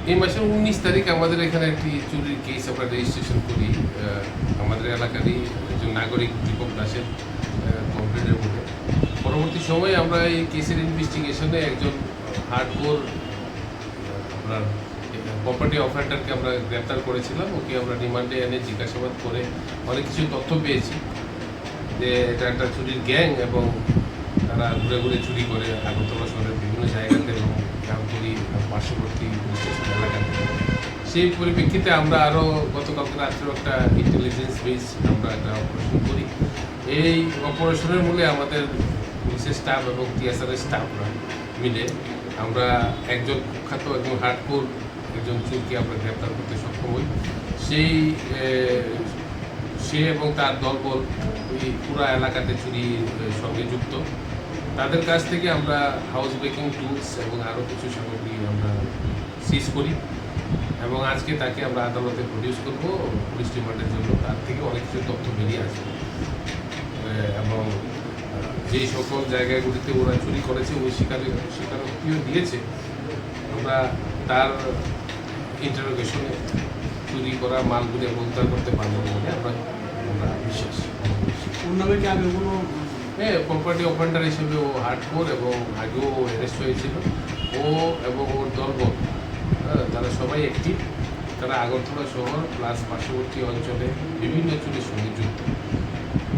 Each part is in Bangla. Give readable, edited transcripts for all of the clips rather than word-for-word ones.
এই মাসের 19 তারিখ আমাদের এখানে একটি চুরির কেস আমরা রেজিস্ট্রেশন করি আমাদের এলাকারই একজন নাগরিক দীপক দাসের কমপ্লেনের মধ্যে। পরবর্তী সময়ে আমরা এই কেসের ইনভেস্টিগেশনে একজন হার্ডকোর আপনার প্রপার্টি অফেন্ডারকে আমরা গ্রেপ্তার করেছিলাম। ওকে আমরা রিমান্ডে এনে জিজ্ঞাসাবাদ করে অনেক কিছু তথ্য পেয়েছি যে এটা একটা চুরির গ্যাং এবং তারা ঘুরে ঘুরে চুরি করে আগরতলা শহরের বিভিন্ন জায়গাতে এবং জামতলী পার্শ্ববর্তী স্টেশন এলাকাতে। সেই পরিপ্রেক্ষিতে আমরা আরও গতকালকে রাত্রে একটা ইন্টেলিজেন্স বেস আমরা একটা অপারেশন করি। এই অপারেশনের মূলে আমাদের পুলিশের স্টাফ এবং টিএসআরের স্টাফরা মিলে আমরা একজন কুখ্যাত একজন হার্ডকোর একজন চুরকে আমরা গ্রেপ্তার করতে সক্ষম হই। সে এবং তার দলবল ওই পুরা এলাকাতে চুরির সঙ্গে যুক্ত। তাদের কাছ থেকে আমরা হাউস ব্রেকিং টুলস এবং আরও কিছু সামগ্রী আমরা সিজ করি এবং আজকে তাকে আমরা আদালতে প্রডিউস করব পুলিশ রিমান্ডের জন্য। তার থেকে অনেক কিছু তথ্য বেরিয়ে আসবে এবং যেই সকল জায়গাগুলিতে ওরা চুরি করেছে ওই স্বীকারোক্তিও দিয়েছে। আমরা তার ইন্টারোগেশনে চুরি করা মালগুলি উদ্ধার করতে পারবো বলে আমরা বিশ্বাস। হ্যাঁ, প্রপার্টি অফেন্ডার হিসেবে ও হার্ডকোর এবং আগেও অ্যারেস্ট হয়েছিল। ও এবং ওর দলবল তারা সবাই একটি, তারা আগরতলা শহর প্লাস পার্শ্ববর্তী অঞ্চলে বিভিন্ন চুরির সঙ্গে যুক্ত।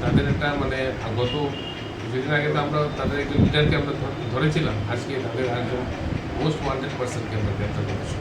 তাদের একটা মানে গত কিছুদিন আগে তো আমরা তাদের একজন লিডারকে আমরা ধরেছিলাম। আজকে তাদের একজন মোস্ট ওয়ান্টেড পার্সনকে আমরা গ্রেপ্তার করেছি।